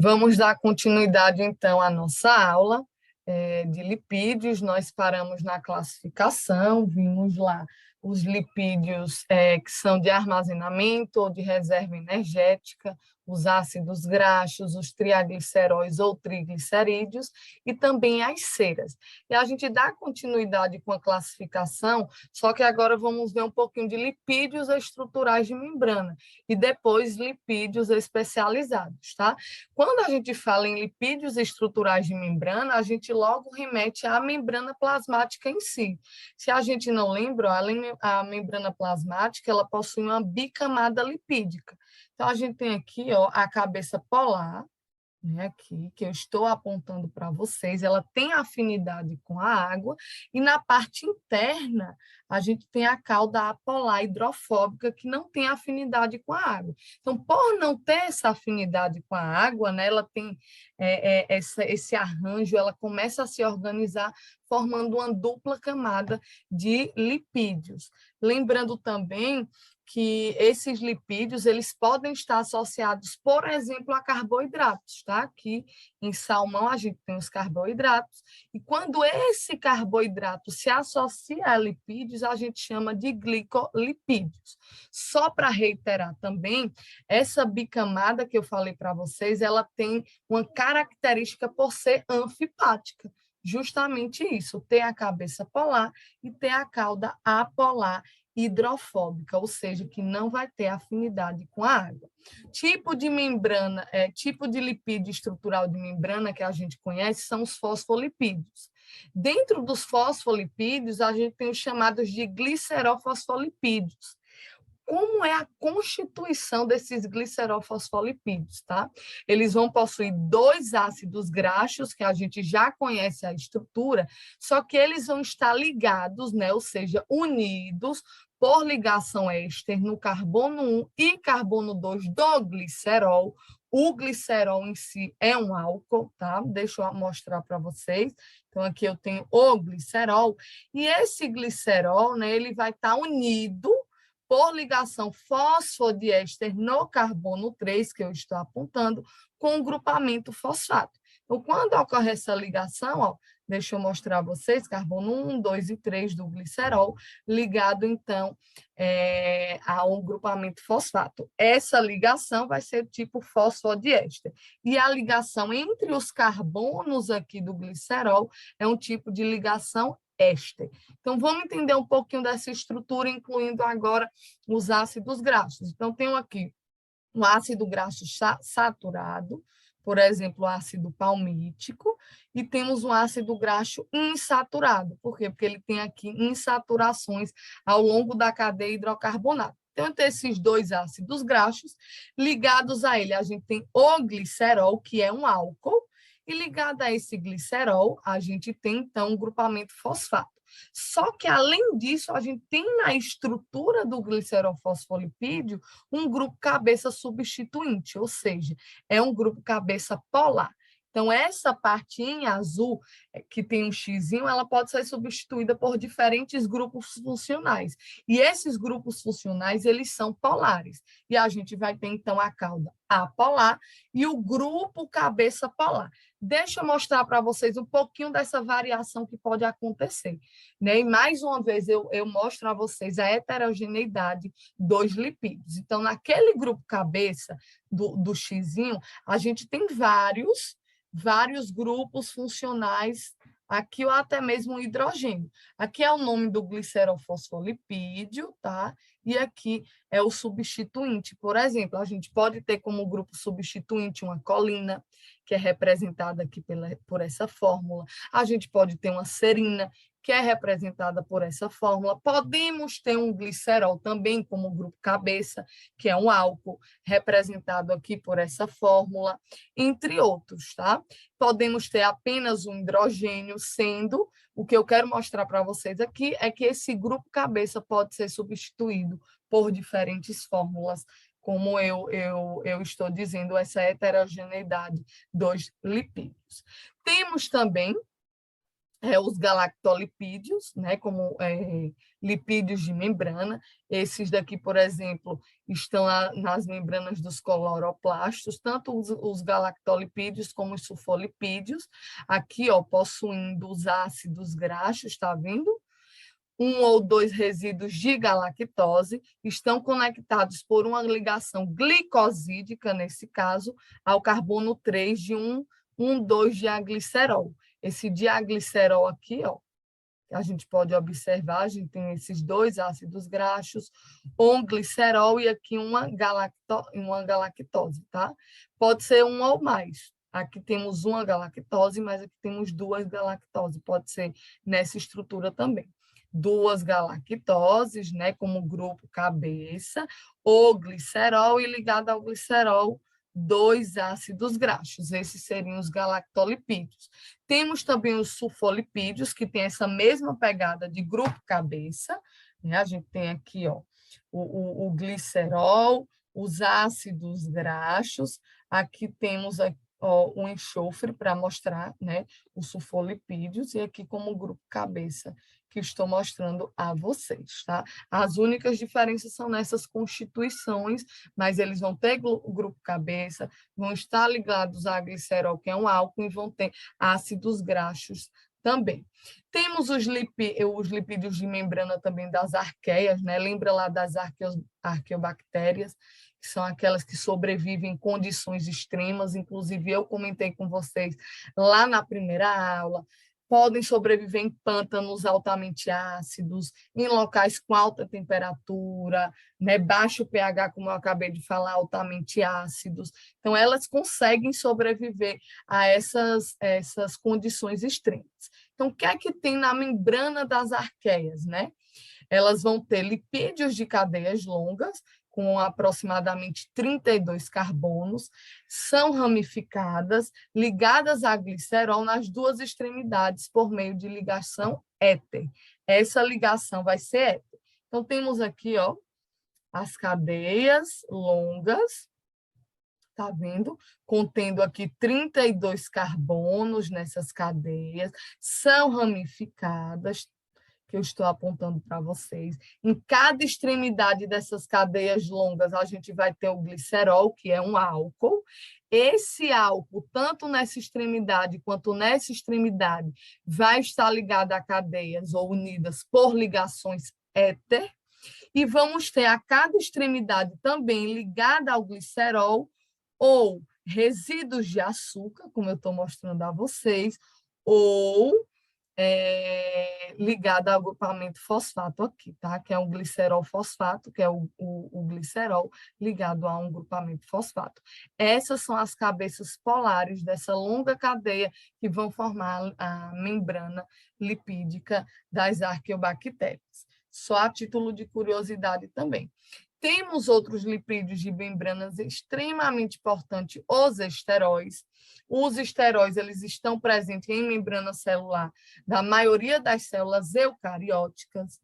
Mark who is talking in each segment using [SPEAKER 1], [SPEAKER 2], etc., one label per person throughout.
[SPEAKER 1] Vamos dar continuidade, então, à nossa aula de lipídios. Nós paramos na classificação, vimos lá os lipídios que são de armazenamento ou de reserva energética, os ácidos graxos, os trigliceróis ou triglicerídeos e também as ceras. E a gente dá continuidade com a classificação, só que agora vamos ver um pouquinho de lipídios estruturais de membrana e depois lipídios especializados, tá? Quando a gente fala em lipídios estruturais de membrana, a gente logo remete à membrana plasmática em si. Se a gente não lembra, a membrana plasmática ela possui uma bicamada lipídica. Então, a gente tem aqui a cabeça polar, né, aqui, que eu estou apontando para vocês, ela tem afinidade com a água, e na parte interna, a gente tem a cauda apolar hidrofóbica, que não tem afinidade com a água. Então, por não ter essa afinidade com a água, né, ela tem esse arranjo, ela começa a se organizar, formando uma dupla camada de lipídios. Lembrando também que esses lipídios eles podem estar associados, por exemplo, a carboidratos, tá? Aqui em salmão a gente tem os carboidratos, e quando esse carboidrato se associa a lipídios, a gente chama de glicolipídios. Só para reiterar também, essa bicamada que eu falei para vocês, ela tem uma característica por ser anfipática, justamente isso, ter a cabeça polar e ter a cauda apolar hidrofóbica, ou seja, que não vai ter afinidade com a água. Tipo de membrana, tipo de lipídio estrutural de membrana que a gente conhece são os fosfolipídios. Dentro dos fosfolipídios, a gente tem os chamados de glicerofosfolipídios. Como é a constituição desses glicerofosfolipídios, tá? Eles vão possuir dois ácidos graxos, que a gente já conhece a estrutura, só que eles vão estar ligados, né? Ou seja, unidos por ligação éster no carbono 1 e carbono 2 do glicerol. O glicerol em si é um álcool, tá? Deixa eu mostrar para vocês. Então, aqui eu tenho o glicerol, e esse glicerol, né, ele vai estar unido por ligação fosfodiéster no carbono 3, que eu estou apontando, com o grupamento fosfato. Então, quando ocorre essa ligação, deixa eu mostrar a vocês, carbono 1, 2 e 3 do glicerol, ligado, então, ao grupamento fosfato. Essa ligação vai ser tipo fosfodiéster. E a ligação entre os carbonos aqui do glicerol é um tipo de ligação éster. Então, vamos entender um pouquinho dessa estrutura, incluindo agora os ácidos graxos. Então, tenho aqui um ácido graxo saturado, por exemplo, o ácido palmítico, e temos um ácido graxo insaturado. Por quê? Porque ele tem aqui insaturações ao longo da cadeia hidrocarbonato. Então, entre esses dois ácidos graxos, ligados a ele, a gente tem o glicerol, que é um álcool, e ligado a esse glicerol, a gente tem, então, um grupamento fosfato. Só que, além disso, a gente tem na estrutura do glicerofosfolipídio um grupo cabeça substituinte, ou seja, é um grupo cabeça polar. Então, essa parte em azul, que tem um xizinho, ela pode ser substituída por diferentes grupos funcionais. E esses grupos funcionais, eles são polares. E a gente vai ter, então, a cauda apolar e o grupo cabeça polar. Deixa eu mostrar para vocês um pouquinho dessa variação que pode acontecer, né? E, mais uma vez, eu mostro a vocês a heterogeneidade dos lipídios. Então, naquele grupo cabeça do xizinho, a gente tem vários grupos funcionais aqui, ou até mesmo o hidrogênio. Aqui é o nome do glicerofosfolipídio, tá? E aqui é o substituinte. Por exemplo, a gente pode ter como grupo substituinte uma colina, que é representada aqui por essa fórmula. A gente pode ter uma serina, que é representada por essa fórmula. Podemos ter um glicerol também como grupo cabeça, que é um álcool, representado aqui por essa fórmula, entre outros, tá? Podemos ter apenas um hidrogênio, sendo o que eu quero mostrar para vocês aqui é que esse grupo cabeça pode ser substituído por diferentes fórmulas, como eu estou dizendo, essa heterogeneidade dos lipídios. Temos também os galactolipídios, né, como lipídios de membrana. Esses daqui, por exemplo, estão nas membranas dos cloroplastos, tanto os galactolipídios como os sulfolipídios. Aqui, ó, possuindo os ácidos graxos, está vendo? Um ou dois resíduos de galactose estão conectados por uma ligação glicosídica, nesse caso, ao carbono 3 de 1,2-diaglicerol. Esse diaglicerol aqui, ó, a gente pode observar, a gente tem esses dois ácidos graxos, um glicerol e aqui uma galactose, tá? Pode ser um ou mais. Aqui temos uma galactose, mas aqui temos duas galactoses, pode ser nessa estrutura também. Duas galactoses, né, como grupo cabeça, o glicerol e ligado ao glicerol, dois ácidos graxos. Esses seriam os galactolipídios. Temos também os sulfolipídios, que tem essa mesma pegada de grupo cabeça, né? A gente tem aqui, ó, o glicerol, os ácidos graxos, aqui temos o enxofre para mostrar, né, os sulfolipídios, e aqui como grupo cabeça, que estou mostrando a vocês, tá? As únicas diferenças são nessas constituições, mas eles vão ter o grupo cabeça, vão estar ligados a glicerol, que é um álcool, e vão ter ácidos graxos também. Temos os lipídios de membrana também das arqueias, né? Lembra lá das arqueobactérias, que são aquelas que sobrevivem em condições extremas, inclusive eu comentei com vocês lá na primeira aula. Podem sobreviver em pântanos altamente ácidos, em locais com alta temperatura, né, baixo pH, como eu acabei de falar, altamente ácidos. Então, elas conseguem sobreviver a essas condições extremas. Então, o que é que tem na membrana das arqueias, né? Elas vão ter lipídios de cadeias longas, com aproximadamente 32 carbonos, são ramificadas, ligadas a glicerol nas duas extremidades por meio de ligação éter. Essa ligação vai ser éter. Então, temos aqui, ó, as cadeias longas, tá vendo? Contendo aqui 32 carbonos nessas cadeias, são ramificadas, que eu estou apontando para vocês. Em cada extremidade dessas cadeias longas, a gente vai ter o glicerol, que é um álcool. Esse álcool, tanto nessa extremidade quanto nessa extremidade, vai estar ligado a cadeias ou unidas por ligações éter. E vamos ter a cada extremidade também ligada ao glicerol ou resíduos de açúcar, como eu estou mostrando a vocês, ou ligada ao agrupamento fosfato aqui, tá? Que é um glicerol fosfato, que é o glicerol ligado a um grupamento fosfato. Essas são as cabeças polares dessa longa cadeia que vão formar a membrana lipídica das arqueobactérias. Só a título de curiosidade também. Temos outros lipídios de membranas extremamente importantes, os esteróis. Os esteróis, eles estão presentes em membrana celular da maioria das células eucarióticas,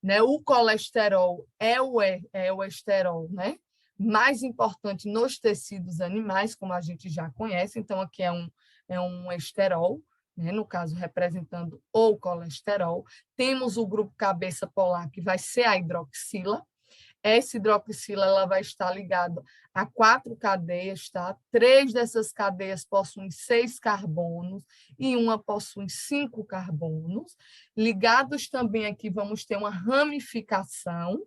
[SPEAKER 1] né? O colesterol é o esterol, né? Mais importante nos tecidos animais, como a gente já conhece. Então, aqui é um esterol, né? No caso, representando o colesterol. Temos o grupo cabeça polar, que vai ser a hidroxila. Essa hidroxila ela vai estar ligada a 4 cadeias, tá? 3 dessas cadeias possuem 6 carbonos e uma possui 5 carbonos. Ligados também aqui, vamos ter uma ramificação,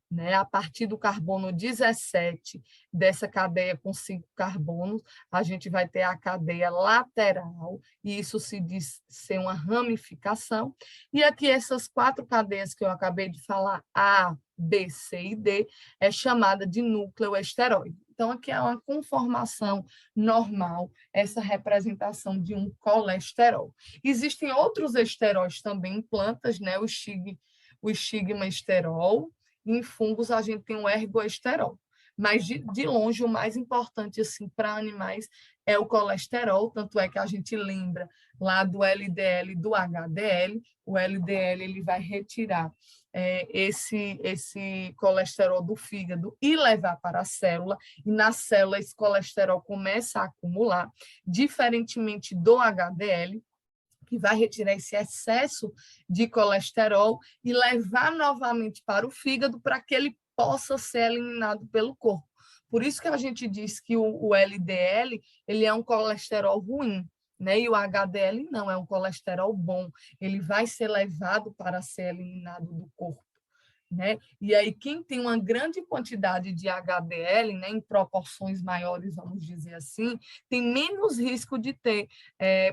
[SPEAKER 1] né? A partir do carbono 17 dessa cadeia com 5 carbonos, a gente vai ter a cadeia lateral, e isso se diz ser uma ramificação. E aqui essas 4 cadeias que eu acabei de falar, A, B, C e D, é chamada de núcleo esteroide. Então, aqui é uma conformação normal, essa representação de um colesterol. Existem outros esteróis também em plantas, né? O estigma esterol. Em fungos, a gente tem o ergoesterol. Mas, de longe, o mais importante assim, para animais é o colesterol, tanto é que a gente lembra lá do LDL e do HDL. O LDL ele vai retirar esse colesterol do fígado e levar para a célula, e na célula esse colesterol começa a acumular, diferentemente do HDL, que vai retirar esse excesso de colesterol e levar novamente para o fígado para que ele possa ser eliminado pelo corpo. Por isso que a gente diz que o LDL ele é um colesterol ruim, né? E o HDL não, é um colesterol bom. Ele vai ser levado para ser eliminado do corpo. Né? E aí, quem tem uma grande quantidade de HDL, né, em proporções maiores, vamos dizer assim, tem menos risco de ter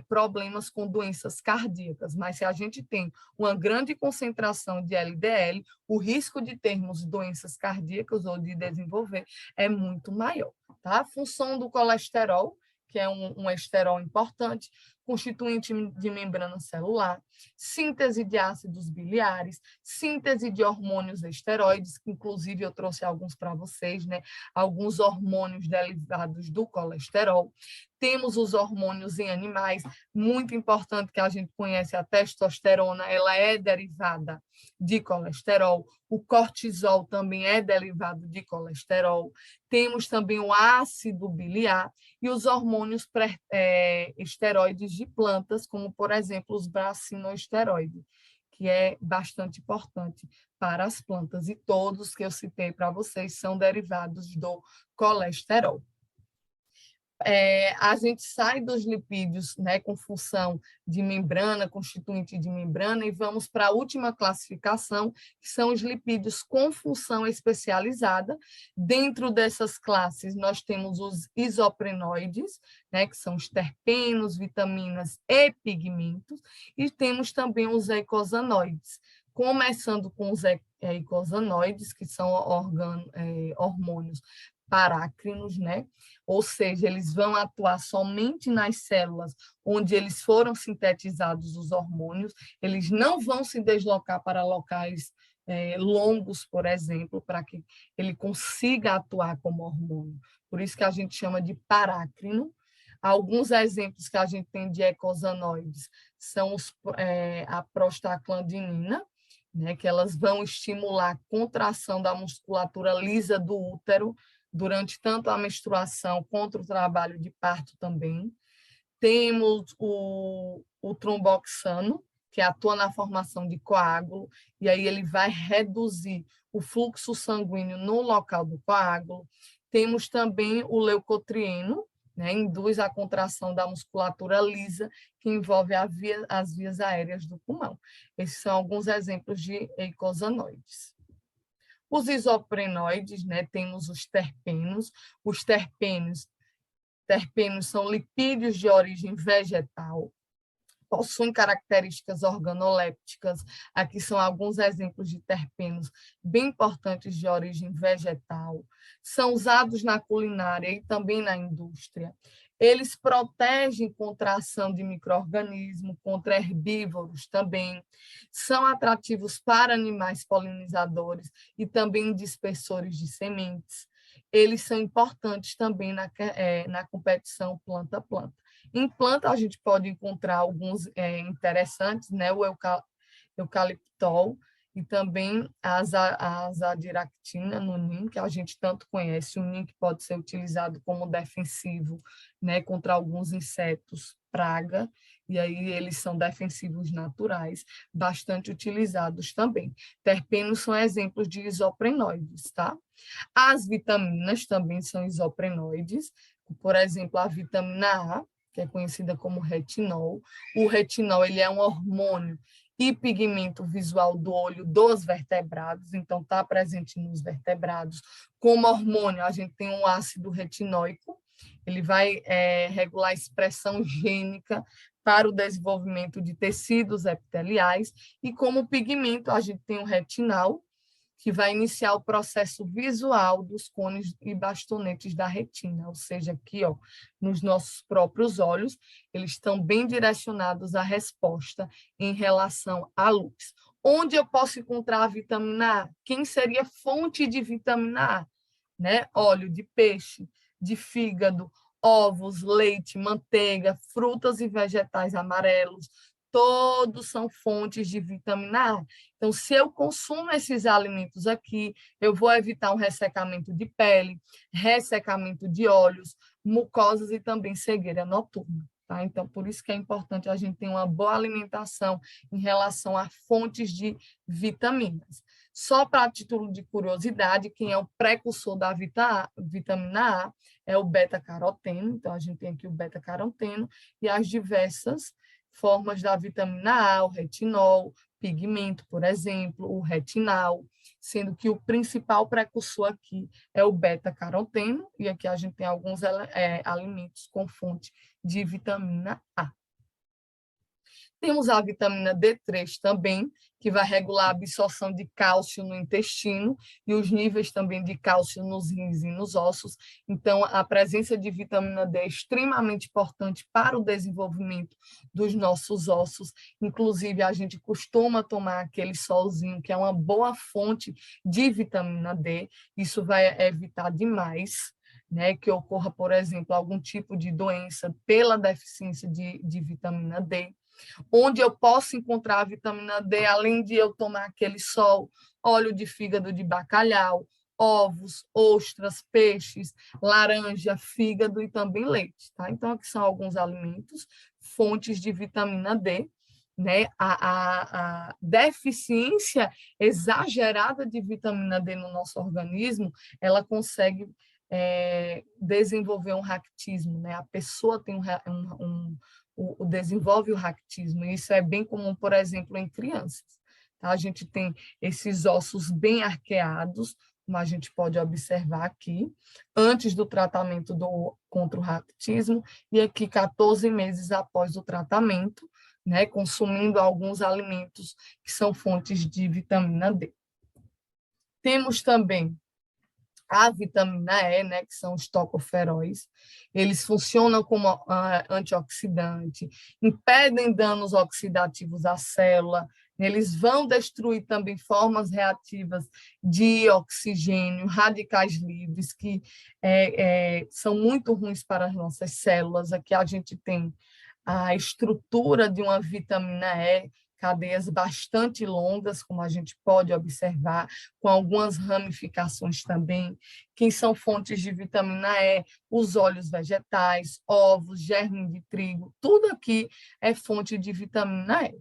[SPEAKER 1] problemas com doenças cardíacas. Mas se a gente tem uma grande concentração de LDL, o risco de termos doenças cardíacas ou de desenvolver é muito maior. Tá? A função do colesterol, que é um esterol importante, constituinte de membrana celular, síntese de ácidos biliares, síntese de hormônios esteroides, que inclusive eu trouxe alguns para vocês, né? Alguns hormônios derivados do colesterol. Temos os hormônios em animais, muito importante que a gente conhece, a testosterona, ela é derivada de colesterol, o cortisol também é derivado de colesterol, temos também o ácido biliar e os hormônios esteroides de plantas, como, por exemplo, os bracinoesteroides, que é bastante importante para as plantas, e todos que eu citei para vocês são derivados do colesterol. A gente sai dos lipídios, né, com função de membrana, constituinte de membrana, e vamos para a última classificação, que são os lipídios com função especializada. Dentro dessas classes, nós temos os isoprenóides, né, que são os terpenos, vitaminas e pigmentos, e temos também os eicosanoides, começando com os eicosanoides, que são hormônios parácrinos, né? Ou seja, eles vão atuar somente nas células onde eles foram sintetizados os hormônios, eles não vão se deslocar para locais longos, por exemplo, para que ele consiga atuar como hormônio. Por isso que a gente chama de parácrino. Alguns exemplos que a gente tem de eicosanoides são a prostaglandina, né, que elas vão estimular a contração da musculatura lisa do útero, durante tanto a menstruação quanto o trabalho de parto também. Temos o tromboxano, que atua na formação de coágulo, e aí ele vai reduzir o fluxo sanguíneo no local do coágulo. Temos também o leucotrieno, né, induz a contração da musculatura lisa, que envolve as vias aéreas do pulmão. Esses são alguns exemplos de eicosanoides. Os isoprenoides, né, temos os terpenos. Os terpenos são lipídios de origem vegetal, possuem características organolépticas. Aqui são alguns exemplos de terpenos bem importantes de origem vegetal. São usados na culinária e também na indústria. Eles protegem contra a ação de micro-organismos, contra herbívoros também. São atrativos para animais polinizadores e também dispersores de sementes. Eles são importantes também na competição planta-planta. Em planta, a gente pode encontrar alguns interessantes, né? O eucaliptol e também a azadiractina no NIM, que a gente tanto conhece. O NIM que pode ser utilizado como defensivo, né, contra alguns insetos, praga, e aí eles são defensivos naturais, bastante utilizados também. Terpenos são exemplos de isoprenóides, tá? As vitaminas também são isoprenóides, por exemplo, a vitamina A, que é conhecida como retinol. O retinol ele é um hormônio e pigmento visual do olho dos vertebrados, então está presente nos vertebrados. Como hormônio, a gente tem um ácido retinóico, ele vai regular a expressão gênica para o desenvolvimento de tecidos epiteliais, e como pigmento, a gente tem o retinal, que vai iniciar o processo visual dos cones e bastonetes da retina, ou seja, aqui, ó, nos nossos próprios olhos, eles estão bem direcionados à resposta em relação à luz. Onde eu posso encontrar a vitamina A? Quem seria fonte de vitamina A? Né? Óleo de peixe, de fígado, ovos, leite, manteiga, frutas e vegetais amarelos, todos são fontes de vitamina A. Então, se eu consumo esses alimentos aqui, eu vou evitar um ressecamento de pele, ressecamento de olhos, mucosas e também cegueira noturna. tá? Então, por isso que é importante a gente ter uma boa alimentação em relação a fontes de vitaminas. Só para título de curiosidade, quem é o precursor da vitamina A é o beta-caroteno. Então, a gente tem aqui o beta-caroteno e as diversas formas da vitamina A, o retinol, pigmento, por exemplo, o retinal, sendo que o principal precursor aqui é o beta-caroteno, e aqui a gente tem alguns alimentos com fonte de vitamina A. Temos a vitamina D3 também, que vai regular a absorção de cálcio no intestino e os níveis também de cálcio nos rins e nos ossos. Então, a presença de vitamina D é extremamente importante para o desenvolvimento dos nossos ossos. Inclusive, a gente costuma tomar aquele solzinho, que é uma boa fonte de vitamina D. Isso vai evitar demais, né, que ocorra, por exemplo, algum tipo de doença pela deficiência de vitamina D. Onde eu posso encontrar a vitamina D, além de eu tomar aquele sol, óleo de fígado de bacalhau, ovos, ostras, peixes, laranja, fígado e também leite, tá? Então, aqui são alguns alimentos, fontes de vitamina D, né? A deficiência exagerada de vitamina D no nosso organismo, ela consegue desenvolver um raquitismo, né? A pessoa tem desenvolve o raquitismo, e isso é bem comum, por exemplo, em crianças. Tá? A gente tem esses ossos bem arqueados, como a gente pode observar aqui, antes do tratamento contra o raquitismo, e aqui 14 meses após o tratamento, né, consumindo alguns alimentos que são fontes de vitamina D. Temos também a vitamina E, né, que são os tocoferóis. Eles funcionam como antioxidante, impedem danos oxidativos à célula, eles vão destruir também formas reativas de oxigênio, radicais livres, que são muito ruins para as nossas células. Aqui a gente tem a estrutura de uma vitamina E, cadeias bastante longas, como a gente pode observar, com algumas ramificações também. Quem são fontes de vitamina E? Os óleos vegetais, ovos, germe de trigo, tudo aqui é fonte de vitamina E.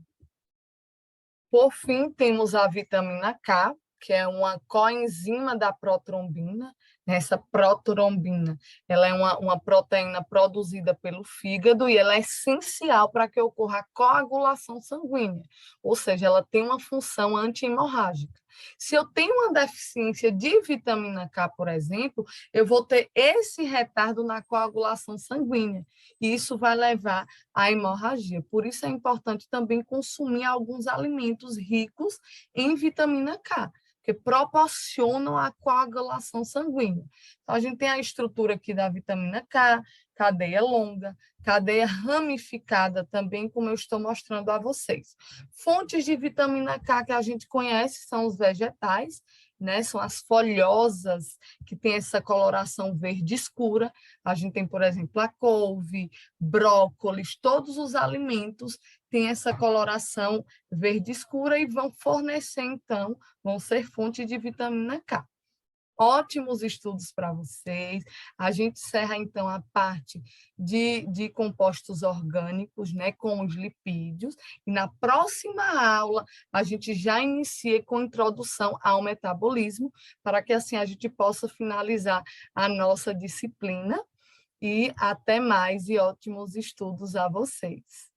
[SPEAKER 1] Por fim, temos a vitamina K, que é uma coenzima da protrombina. Essa protrombina, ela é uma proteína produzida pelo fígado e ela é essencial para que ocorra a coagulação sanguínea, ou seja, ela tem uma função anti-hemorrágica. Se eu tenho uma deficiência de vitamina K, por exemplo, eu vou ter esse retardo na coagulação sanguínea, e isso vai levar à hemorragia. Por isso é importante também consumir alguns alimentos ricos em vitamina K, que proporcionam a coagulação sanguínea. Então, a gente tem a estrutura aqui da vitamina K, cadeia longa, cadeia ramificada também, como eu estou mostrando a vocês. Fontes de vitamina K que a gente conhece são os vegetais, né? São as folhosas, que têm essa coloração verde escura. A gente tem, por exemplo, a couve, brócolis, todos os alimentos têm essa coloração verde escura e vão fornecer, então, vão ser fonte de vitamina K. Ótimos estudos para vocês. A gente encerra, então, a parte de compostos orgânicos, né, com os lipídios, e na próxima aula a gente já inicia com introdução ao metabolismo, para que assim a gente possa finalizar a nossa disciplina. E até mais e ótimos estudos a vocês.